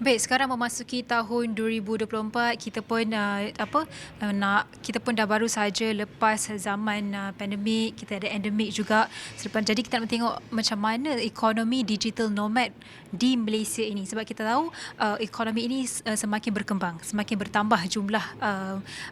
Baik, sekarang memasuki tahun 2024, kita pun kita pun dah baru saja lepas zaman pandemik, kita ada endemik juga. Jadi kita nak tengok macam mana ekonomi digital nomad di Malaysia ini, sebab kita tahu ekonomi ini semakin berkembang, semakin bertambah jumlah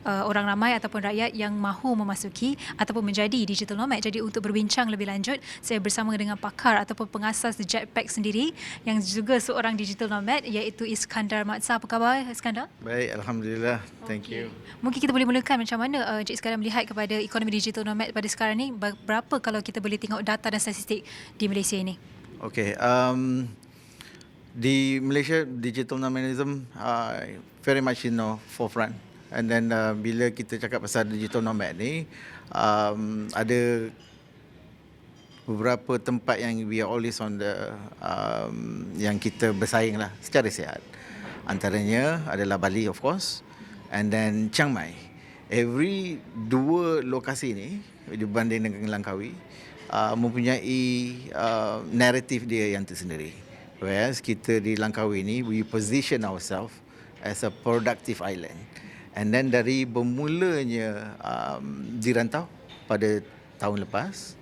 orang ramai ataupun rakyat yang mahu memasuki ataupun menjadi digital nomad. Jadi untuk berbincang lebih lanjut, saya bersama dengan pakar ataupun pengasas Jetpack sendiri yang juga seorang digital nomad, iaitu Iskandar Matsa. Apa khabar, Iskandar? Baik, Alhamdulillah. Thank you. Mungkin kita boleh mulakan macam mana Encik Iskandar melihat kepada ekonomi digital nomad pada sekarang ni. Berapa kalau kita boleh tengok data dan statistik di Malaysia ini? Okay. Di Malaysia, digital nomadism very much in the forefront. And then bila kita cakap pasal digital nomad ni, ada beberapa tempat yang we are always on the yang kita bersaing lah secara sihat. Antaranya adalah Bali, of course, and then Chiang Mai. Every dua lokasi ni dibanding dengan Langkawi mempunyai naratif dia yang tersendiri. Whereas kita di Langkawi ni, we position ourselves as a productive island. And then dari bermulanya dirantau pada tahun lepas,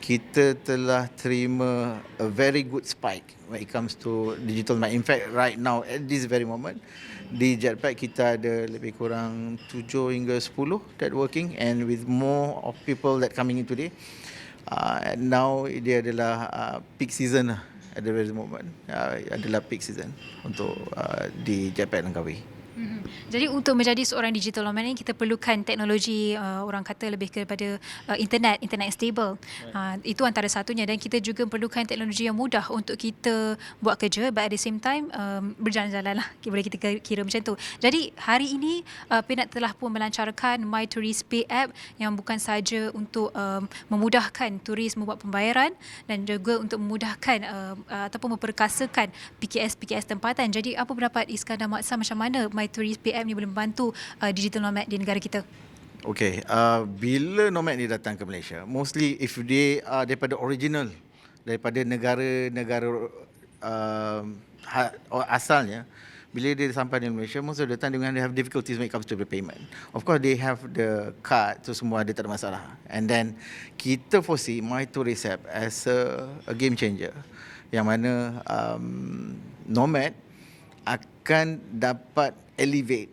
kita telah terima a very good spike when it comes to digital nomad. In fact, right now at this very moment di Jetpack kita ada lebih kurang 7 hingga 10 that working, and with more of people that coming in today. And now dia adalah peak season lah at the very moment. Adalah peak season untuk di Jetpack Langkawi. Jadi untuk menjadi seorang digital nomad ni, kita perlukan teknologi, orang kata lebih kepada internet yang stable. Itu antara satunya, dan kita juga perlukan teknologi yang mudah untuk kita buat kerja, but at the same time berjalan-jalan lah, boleh kita kira macam tu. Jadi hari ini Peanut telah pun melancarkan My Tourist Pay app yang bukan saja untuk memudahkan turis membuat pembayaran, dan juga untuk memudahkan ataupun memperkasakan PKS tempatan. Jadi apa pendapat Iskandar Matsa, macam mana My Tourist Pay app ni boleh membantu digital nomad di negara kita? Okay, bila nomad ni datang ke Malaysia, mostly if they are daripada original, daripada negara-negara asalnya, bila dia sampai di Malaysia, most of the time they have difficulties when it comes to the payment. Of course, they have the card, tu semua dia tak ada masalah. And then kita foresee My Tourist app as a game changer, yang mana nomad akan dapat elevate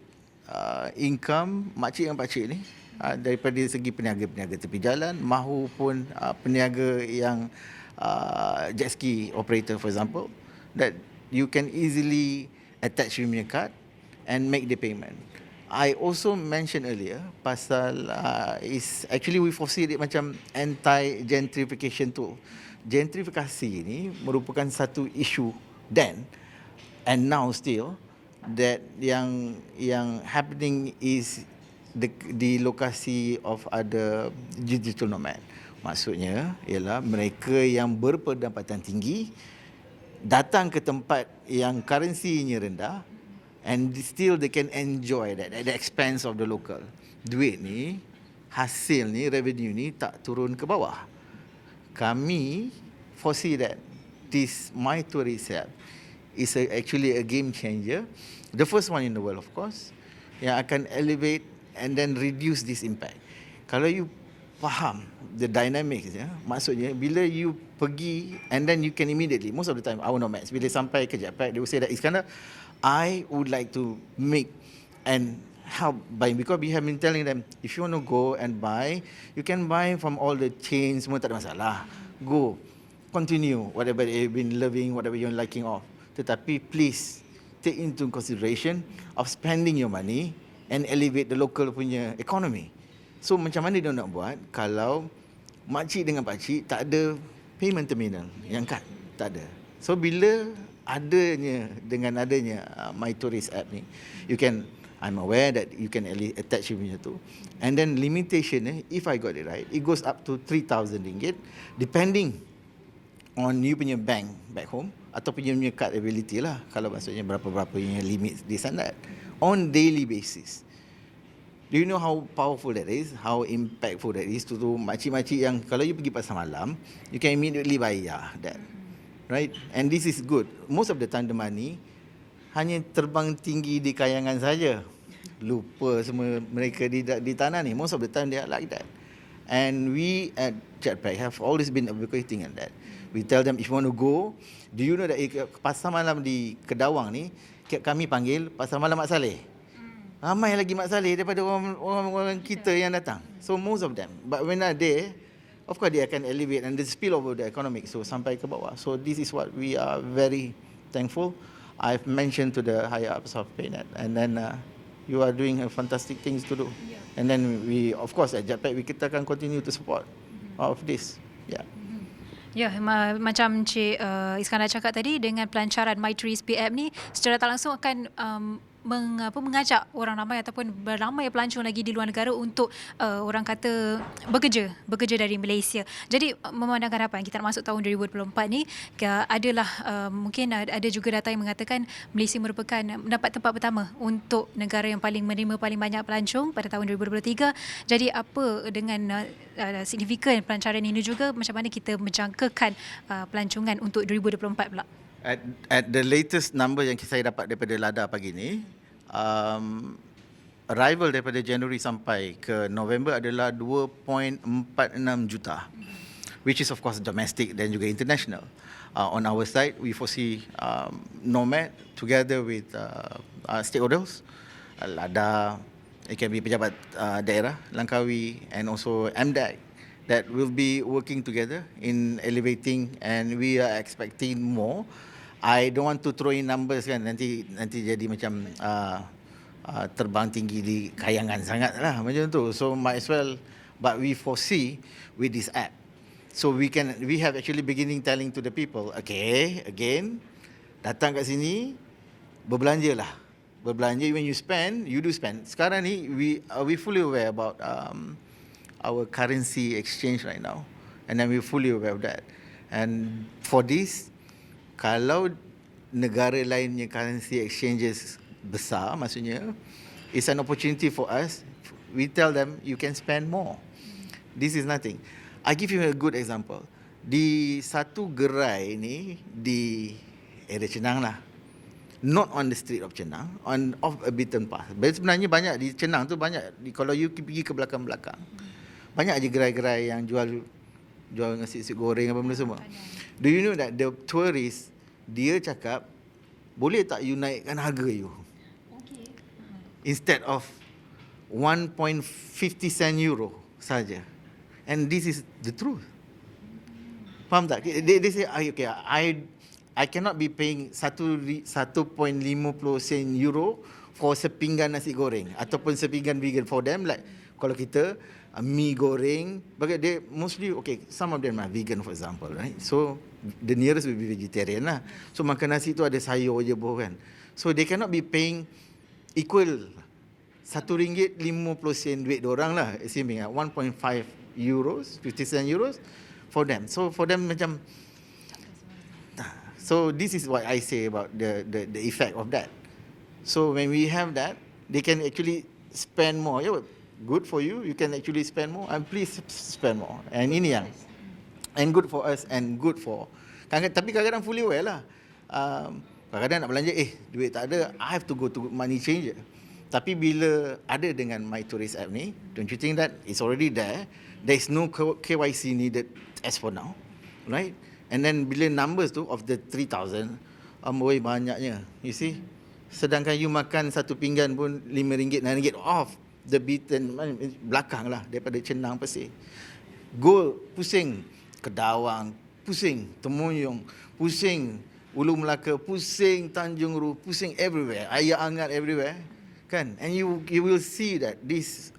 income makcik dan pakcik ni, daripada segi peniaga-peniaga tepi jalan mahupun peniaga yang jet ski operator, for example, that you can easily attach your card and make the payment. I also mentioned earlier pasal is actually we foresee it macam anti-gentrification tool. Gentrifikasi ni merupakan satu isu then and now still, that yang happening is di lokasi of other digital nomad. Maksudnya ialah mereka yang berpendapatan tinggi datang ke tempat yang currency-nya rendah, and still they can enjoy that at the expense of the local. Duit ni, hasil ni, revenue ni tak turun ke bawah. Kami foresee that this My Tourist app is actually a game changer, the first one in the world, of course, yang akan elevate and then reduce this impact. Kalau you faham the dynamics, maksudnya bila you pergi and then you can immediately, most of the time our nomads bila sampai ke Jetpack, they will say that Iskandar, I would like to make and help buying, because we have been telling them, if you want to go and buy, you can buy from all the chains, semua tak ada masalah. Go, continue whatever you've been loving, whatever you're liking of. Tetapi please take into consideration of spending your money and elevate the local punya economy. So macam mana dia nak buat kalau makcik dengan pakcik tak ada payment terminal yang kad? Tak ada. So bila dengan adanya My Tourist app ni, I'm aware that you can attach punya tu, and then limitation if I got it right, it goes up to RM3,000 depending on you punya bank back home atau punya card ability lah, kalau maksudnya berapa-berapa yang limit di standard on daily basis. Do you know how powerful that is? How impactful that is to makcik-makcik yang kalau you pergi pasar malam, you can immediately buy that. right? And this is good. Most of the time the money hanya terbang tinggi di kayangan saja. Lupa semua mereka di tanah ni. Most of the time they are like that. And we at Jetpack have always been advocating on that. We tell them, if you want to go, do you know that pasar malam di Kedawang ni, kami panggil pasar malam Mak Saleh. Ramai lagi Mak Saleh daripada orang kita yang datang. So most of them. But when are there, of course they akan elevate and the spill over the economic, so sampai ke bawah. So this is what we are very thankful. I've mentioned to the higher ups of PayNet, and then you are doing fantastic things to do. Yeah. And then we, of course, at Jetpack, kita akan continue to support all of this. Yeah. Ya, macam Cik Iskandar cakap tadi, dengan pelancaran MyTourist app ni secara tak langsung akan mengajak orang ramai ataupun beramai pelancong lagi di luar negara untuk orang kata bekerja dari Malaysia. Jadi memandangkan harapan kita nak masuk tahun 2024 ni adalah mungkin ada juga data yang mengatakan Malaysia merupakan mendapat tempat pertama untuk negara yang paling menerima paling banyak pelancong pada tahun 2023. Jadi apa dengan signifikan pelancaran ini juga, macam mana kita menjangkakan pelancongan untuk 2024 pula? At the latest number yang saya dapat daripada LADA pagi ni, arrival daripada Januari sampai ke November adalah 2.46 juta, which is of course domestic dan juga international. On our side, we foresee Nomad together with stakeholders, LADA, it can be pejabat daerah, Langkawi, and also MDAC, that will be working together in elevating, and we are expecting more. I don't want to throw in numbers kan, nanti jadi macam terbang tinggi di kayangan sangat lah macam tu. So might as well, but we foresee with this app. So we have actually beginning telling to the people, okay, again, datang kat sini, berbelanja lah. Berbelanja, when you spend, you do spend. Sekarang ni, we fully aware about our currency exchange right now. And then we're fully aware of that. And for this, kalau negara lainnya currency exchanges besar, maksudnya, it's an opportunity for us. We tell them, you can spend more. This is nothing. I give you a good example. Di satu gerai ni, di area Cenang lah. Not on the street of Cenang, off a beaten path. Sebenarnya banyak di Cenang tu, banyak. Kalau you pergi ke belakang-belakang, banyak je gerai-gerai yang jual nasi goreng apa benda semua. Do you know that the tourist, dia cakap, boleh tak you naikkan harga you? Okay. Instead of 1.50 sen euro saja. And this is the truth. Faham tak? They say, okay, I cannot be paying 1.50 sen euro for sepinggan nasi goreng ataupun sepinggan vegan for them. Like kalau kita mi goreng, bagi they mostly, okay, some of them are vegan for example, right? So the nearest will be vegetarian lah. So makan nasi tu ada sayur je kan. So they cannot be paying equal RM1.50 duit diorang lah, assuming 1.5 euros, 50 cent euros for them. So for them macam, so this is what I say about the effect of that. So when we have that, they can actually spend more. Yeah, good for you. You can actually spend more, and please spend more. And ini yang, and good for us and good for. Tapi kadang-kadang fully aware lah. Kadang-kadang nak belanja, duit tak ada, I have to go to money changer. Tapi bila ada dengan MyTourist app ni, don't you think that it's already there? There is no KYC needed as for now, right? And then bila numbers tu of the 3,000, banyaknya, you see. Sedangkan you makan satu pinggan pun RM5, RM6 off the beaten belakang lah daripada Cenang Pesir. Go pusing Kedawang, pusing Temunyong, pusing Ulu Melaka, pusing Tanjung Ru, pusing everywhere, Ayah Angat everywhere, kan? And you will see that this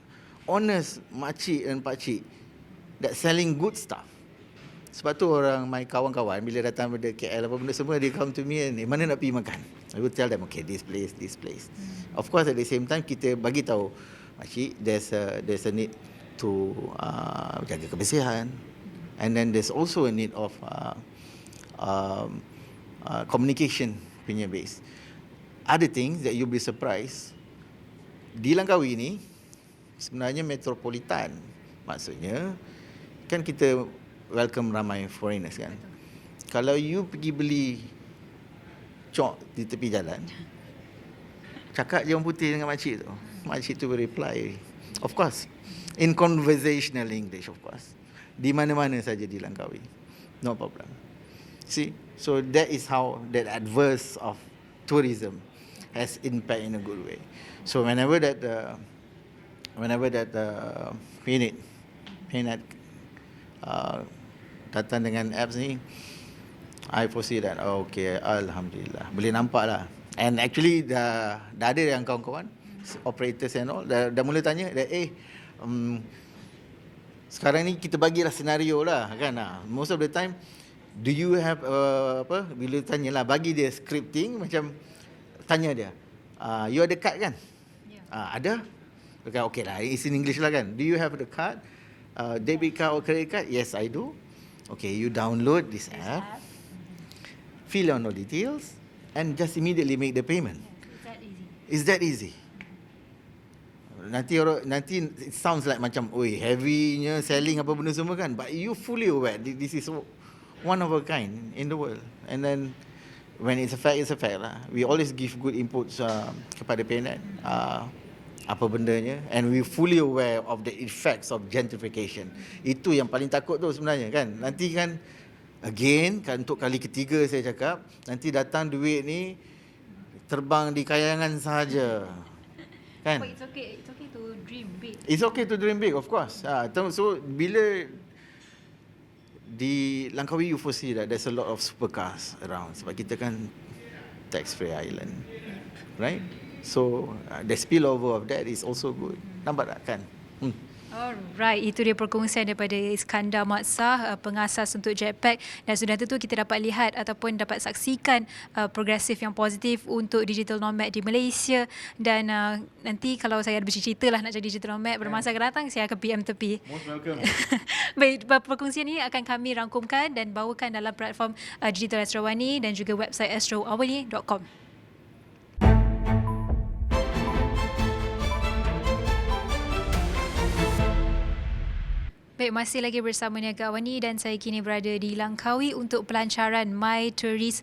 honest makcik dan pakcik that selling good stuff. Sebab tu orang, my kawan-kawan, bila datang pada KL apa benda semua, they come to me and mana nak pergi makan. I will tell them, okay, this place. Of course, at the same time, kita bagi tahu, makcik, there's a need to jaga kebersihan. And then there's also a need of communication punya base. Other things that you'll be surprised, di Langkawi ni, sebenarnya metropolitan. Maksudnya, kan kita welcome ramai foreigners kan. Kalau you pergi beli cok di tepi jalan, cakap je orang putih dengan makcik tu. Makcik tu reply, of course, in conversational English, of course. Di mana-mana saja di Langkawi. No problem. See, so that is how that adverse of tourism has impact in a good way. So whenever that Peanut datang dengan apps ni, I foresee that, okay, Alhamdulillah, boleh nampak lah. And actually dah ada yang kawan-kawan operators and all dah mula tanya that, sekarang ni kita bagilah senario lah kan. Most of the time, do you have bila tanyalah, bagi dia scripting, macam tanya dia, you ada card kan? Ada. Okay lah, it's in English lah kan. Do you have the card? Debit card or credit card? Yes, I do. Okay, you download this app, fill on all details, and just immediately make the payment. It's that easy. Nanti it sounds like macam, oi, heavynya selling apa benda semua kan, but you fully aware this is one of a kind in the world. And then when it's a fact lah. We always give good inputs kepada PNet, apa bendanya, and we fully aware of the effects of gentrification. Itu yang paling takut tu sebenarnya kan. Nanti kan, again, kan untuk kali ketiga saya cakap, nanti datang duit ni terbang di kayangan sahaja. Kan? It's okay to dream big. It's okay to dream big, of course. So bila di Langkawi, you foresee that there's a lot of supercars around, sebab kita kan tax-free island, right? So the spillover of that is also good. Nampak tak kan? Alright, itu dia perkongsian daripada Iskandar Matsah, pengasas untuk Jetpack, dan sudah tentu kita dapat lihat ataupun dapat saksikan progresif yang positif untuk digital nomad di Malaysia. Dan nanti kalau saya ada bercerita lah nak jadi digital nomad pada masa akan datang, saya akan PM tepi. Most welcome. Baik, perkongsian ini akan kami rangkumkan dan bawakan dalam platform Digital Astrawani dan juga website astroawali.com. Baik, masih lagi bersama Niaga Awani dan saya kini berada di Langkawi untuk pelancaran My Tourist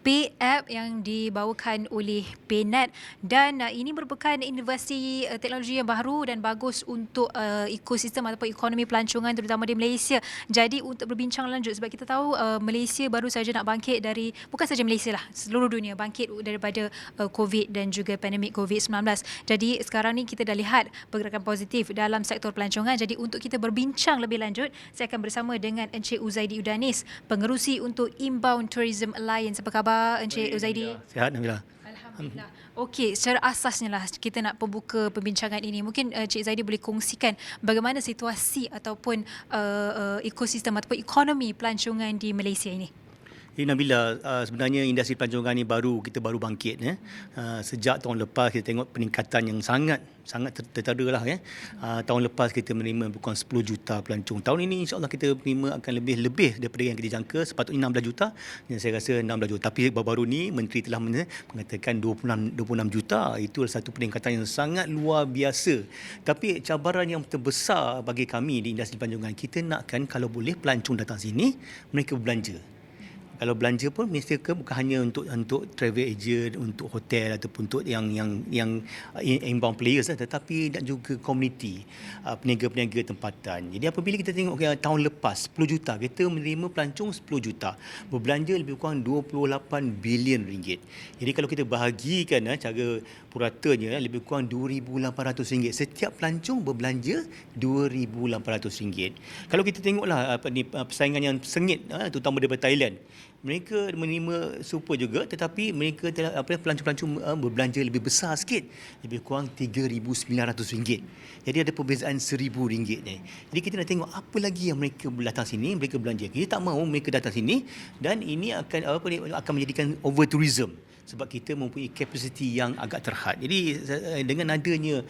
Pay App yang dibawakan oleh PNet, dan ini merupakan inovasi teknologi yang baru dan bagus untuk ekosistem ataupun ekonomi pelancongan terutama di Malaysia. Jadi untuk berbincang lanjut, sebab kita tahu Malaysia baru saja nak bangkit dari, bukan saja Malaysia lah, seluruh dunia bangkit daripada COVID dan juga pandemik COVID-19. Jadi sekarang ni kita dah lihat pergerakan positif dalam sektor pelancongan. Jadi untuk kita berbincang lebih lanjut, saya akan bersama dengan Encik Uzaidi Udanis, pengerusi untuk Inbound Tourism Alliance. Apa khabar Encik Uzaidi? Sihat, Nabila. Alhamdulillah. Okey, secara asasnya lah kita nak pembuka perbincangan ini. Mungkin Encik Zaidi boleh kongsikan bagaimana situasi ataupun ekosistem ataupun ekonomi pelancongan di Malaysia ini. Nabila, sebenarnya industri pelancongan ni kita baru bangkit. Sejak tahun lepas kita tengok peningkatan yang sangat tertera lah. Tahun lepas kita menerima bukan 10 juta pelancong. Tahun ini insya-Allah kita menerima akan lebih daripada yang kita jangka. Sepatutnya 16 juta dan saya rasa 16 juta. Tapi baru-baru ni Menteri telah mengatakan 26 juta. Itu adalah satu peningkatan yang sangat luar biasa. Tapi cabaran yang terbesar bagi kami di industri pelancongan, kita nakkan kalau boleh pelancong datang sini, mereka berbelanja. Kalau belanja pun mereka bukan hanya untuk travel agent, untuk hotel ataupun untuk yang inbound players, tetapi dan juga community, peniaga-peniaga tempatan. Jadi apabila kita tengok tahun lepas 10 juta, kita menerima pelancong 10 juta, berbelanja lebih kurang 28 bilion ringgit. Jadi kalau kita bahagikan cara puratanya, lebih kurang RM2,800. Setiap pelancong berbelanja RM2,800. Kalau kita tengoklah persaingan yang sengit, terutama daripada Thailand, mereka menerima super juga, tetapi mereka pelancong-pelancong berbelanja lebih besar sikit, lebih kurang RM3,900. Jadi ada perbezaan RM1,000 ni. Jadi kita nak tengok apa lagi yang mereka datang sini, mereka belanja. Kita tak mahu mereka datang sini, dan ini akan menjadikan over tourism. Sebab kita mempunyai kapasiti yang agak terhad. Jadi dengan adanya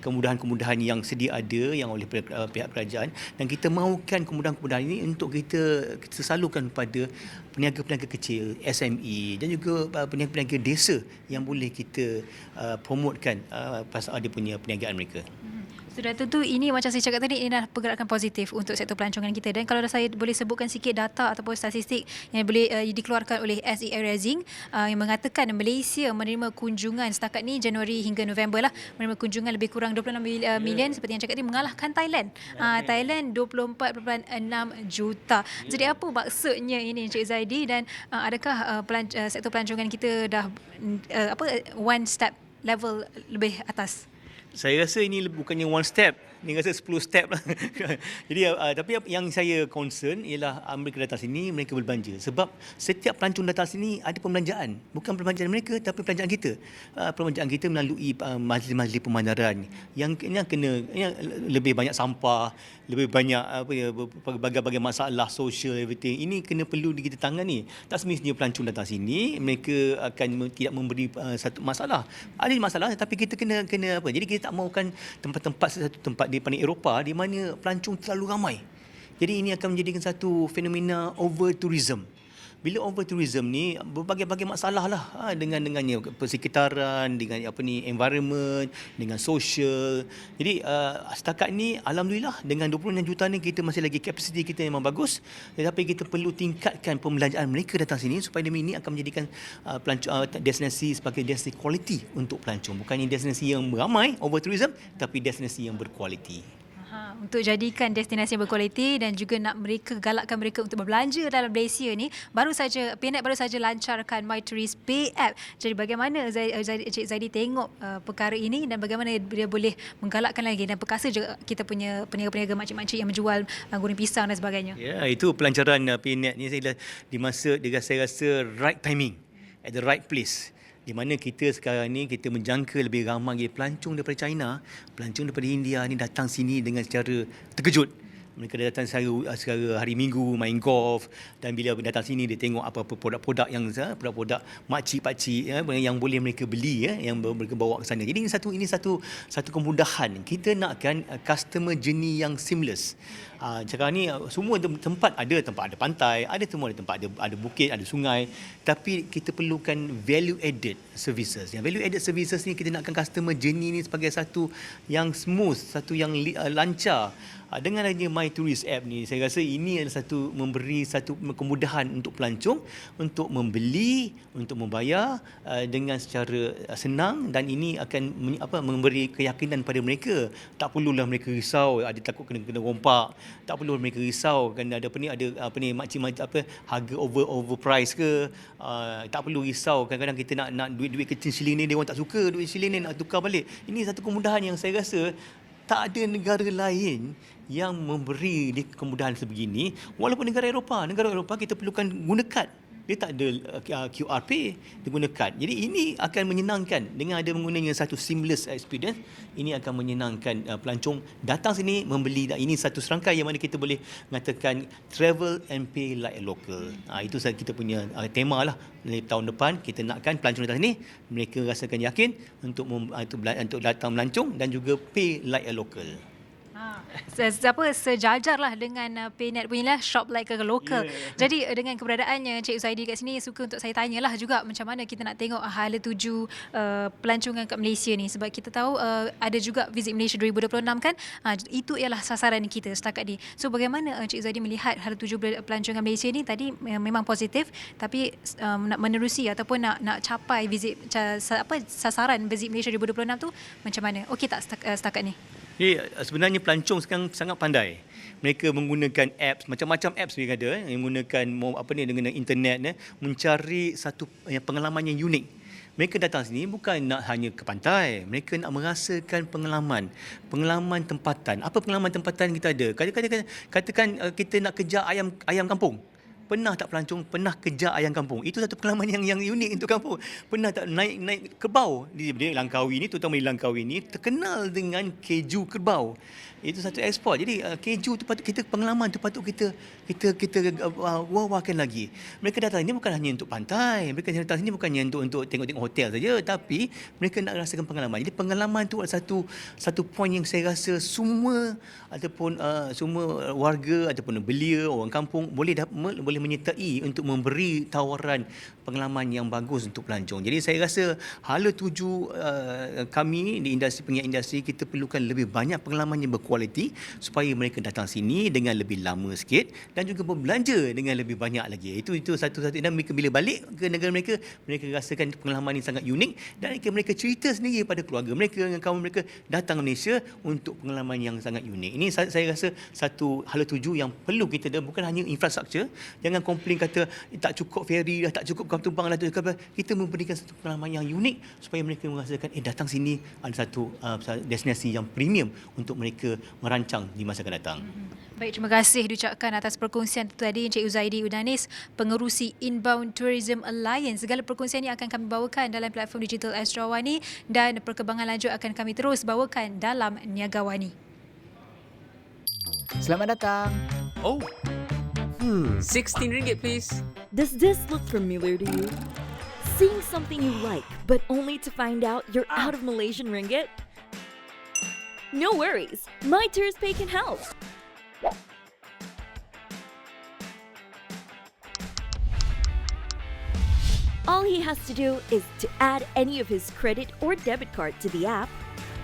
kemudahan-kemudahan yang sedia ada yang oleh pihak kerajaan, dan kita mahukan kemudahan-kemudahan ini untuk kita salurkan kepada peniaga-peniaga kecil, SME, dan juga peniaga-peniaga desa yang boleh kita promotekan pasal dia punya perniagaan mereka. Sudah tentu ini macam saya cakap tadi, ini adalah pergerakan positif untuk sektor pelancongan kita. Dan kalau saya boleh sebutkan sikit data ataupun statistik yang boleh dikeluarkan oleh SEA Rising yang mengatakan Malaysia menerima kunjungan setakat ni Januari hingga November lah, menerima kunjungan lebih kurang 26 million seperti yang cakap tadi, mengalahkan Thailand. Thailand 24.6 juta. Jadi apa maksudnya ini Encik Zaidi, dan adakah sektor pelancongan kita dah one step level lebih atas? Saya rasa ini bukannya one step, ni rasa 10 step lah. Jadi tapi yang saya concern ialah mereka datang sini, mereka berbelanja. Sebab setiap pelancong datang sini ada pembelanjaan. Bukan perbelanjaan mereka tapi perbelanjaan kita. Perbelanjaan kita melalui majlis-majlis pemandaran yang kena lebih banyak sampah, lebih banyak berbagai-bagai masalah sosial, everything. Ini kena perlu kita tangani. Tak semestinya pelancong datang sini mereka akan tidak memberi satu masalah. Ada masalah tapi kita kena apa? Jadi kita tak mahukan tempat-tempat satu tempat di paling Eropah di mana pelancong terlalu ramai. Jadi ini akan menjadikan satu fenomena over tourism. Bila over tourism ni berbagai-bagai masalah lah dengannya persekitaran, dengan environment, dengan social. Jadi setakat ni alhamdulillah dengan 26 juta ni kita masih lagi kapasiti kita memang bagus, tetapi kita perlu tingkatkan pembelanjaan mereka datang sini supaya demi ini akan menjadikan destinasi sebagai destinasi quality untuk pelancong. Bukannya destinasi yang ramai over tourism, tapi destinasi yang berkualiti. Untuk jadikan destinasi yang berkualiti dan juga nak galakkan mereka untuk berbelanja dalam Malaysia ni, PNET baru saja lancarkan My Tourist Pay app. Jadi bagaimana Encik Zaidi tengok perkara ini dan bagaimana dia boleh menggalakkan lagi dan perkasa juga kita punya peniaga-peniaga makcik-makcik yang menjual goreng pisang dan sebagainya. Ya, itu pelancaran PNET ni di masa saya rasa right timing, at the right place. Di mana kita sekarang ni kita menjangka lebih ramai pelancong daripada China, pelancong daripada India ni datang sini dengan secara terkejut. Mereka datang secara hari Minggu main golf, dan bila datang sini dia tengok apa-apa produk-produk produk-produk makcik-pakcik yang boleh mereka beli, yang mereka bawa ke sana. Jadi ini satu kemudahan. Kita nakkan customer journey yang seamless. Sekarang ni semua tempat ada pantai, ada tempat ada bukit, ada sungai, tapi kita perlukan value added services. Yang value added services ni kita nakkan customer journey ni sebagai satu yang smooth, satu yang lancar. Dengan adanya My Tourist app ni, saya rasa ini adalah memberi satu kemudahan untuk pelancong untuk membeli, untuk membayar dengan secara senang, dan ini akan memberi keyakinan pada mereka. Tak perlulah mereka risau ada takut kena rompak, tak perlu mereka risau kan ada makcik harga overprice ke, tak perlu risau kadang-kadang kita nak duit kecil shilling ni dia orang tak suka, duit shilling ni nak tukar balik. Ini satu kemudahan yang saya rasa tak ada negara lain yang memberi kemudahan sebegini. Walaupun negara Eropah kita perlukan guna kad. Dia tak ada QR Pay, dia guna kad. Jadi ini akan menyenangkan dengan ada menggunakan satu seamless experience. Ini akan menyenangkan pelancong datang sini membeli. Ini satu serangkai yang mana kita boleh mengatakan travel and pay like a local. Itu kita punya tema lah. Dari tahun depan kita nakkan pelancong datang sini mereka rasakan yakin untuk datang melancong dan juga pay like a local. Sejajar lah dengan PNET punya lah, shop like a local. Jadi dengan keberadaannya Encik Zaidi kat sini, suka untuk saya tanyalah juga macam mana kita nak tengok hala tuju pelancongan kat Malaysia ni, sebab kita tahu ada juga Visit Malaysia 2026 kan. Itu ialah sasaran kita setakat ni. So bagaimana Encik Zaidi melihat hala tuju pelancongan Malaysia ni? Tadi memang positif, tapi nak menerusi ataupun nak capai sasaran Visit Malaysia 2026 tu macam mana? Okey tak setakat ni? Jadi sebenarnya pelancong sekarang sangat pandai. Mereka menggunakan apps, macam-macam apps mereka ada yang menggunakan dengan internet mencari satu pengalaman yang unik. Mereka datang sini bukan nak hanya ke pantai, mereka nak merasakan pengalaman tempatan. Apa pengalaman tempatan kita ada? Katakan kita nak kejar ayam kampung. Pernah tak pelancong kejar ayam kampung? Itu satu pengalaman yang unik untuk kampung. Pernah tak naik kerbau di Langkawi ni, terutama di Langkawi ni terkenal dengan keju kerbau. Itu satu ekspor. Jadi keju tu patut kita, pengalaman tu patut kita wah-wahkan lagi. Mereka datang ini bukan hanya untuk pantai, mereka datang sini bukannya untuk tengok-tengok hotel saja, tapi mereka nak rasakan pengalaman. Jadi pengalaman tu adalah satu poin yang saya rasa semua warga ataupun belia orang kampung boleh boleh menyertai untuk memberi tawaran pengalaman yang bagus untuk pelancong. Jadi saya rasa hala tuju kami di penyiar industri, kita perlukan lebih banyak pengalaman yang berkualiti supaya mereka datang sini dengan lebih lama sikit dan juga berbelanja dengan lebih banyak lagi. Itu satu-satu, dan mereka bila balik ke negara mereka, mereka rasakan pengalaman yang sangat unik dan mereka cerita sendiri pada keluarga mereka, dengan kawan mereka datang Malaysia untuk pengalaman yang sangat unik. Ini saya rasa satu hala tuju yang perlu kita, bukan hanya infrastruktur. Jangan komplain kata tak cukup ferry dah, tak cukup kapal tumpang dah. Kita memberikan satu pengalaman yang unik supaya mereka merasakan datang sini ada satu destinasi yang premium untuk mereka merancang di masa akan datang. Baik, terima kasih diucapkan atas perkongsian itu tadi Encik Uzaidi Udanis, pengerusi Inbound Tourism Alliance. Segala perkongsian ini akan kami bawakan dalam platform digital Astro Awani dan perkembangan lanjut akan kami terus bawakan dalam Niaga Wani. Selamat datang. Oh. 16 ringgit please. Does this look familiar to you? Seeing something you like, but only to find out you're out of Malaysian ringgit? No worries, MyToursPay can help. All he has to do is to add any of his credit or debit card to the app,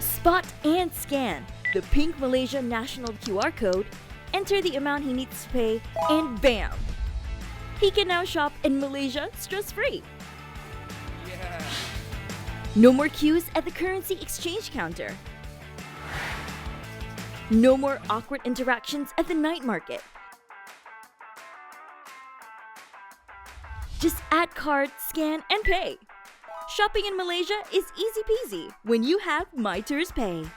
spot and scan the pink Malaysia national QR code, enter the amount he needs to pay, and bam! He can now shop in Malaysia stress-free. No more queues at the currency exchange counter. No more awkward interactions at the night market. Just add card, scan, and pay. Shopping in Malaysia is easy peasy when you have MyToursPay.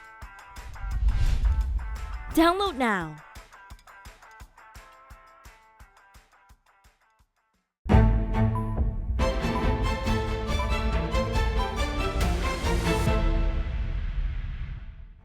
Download now.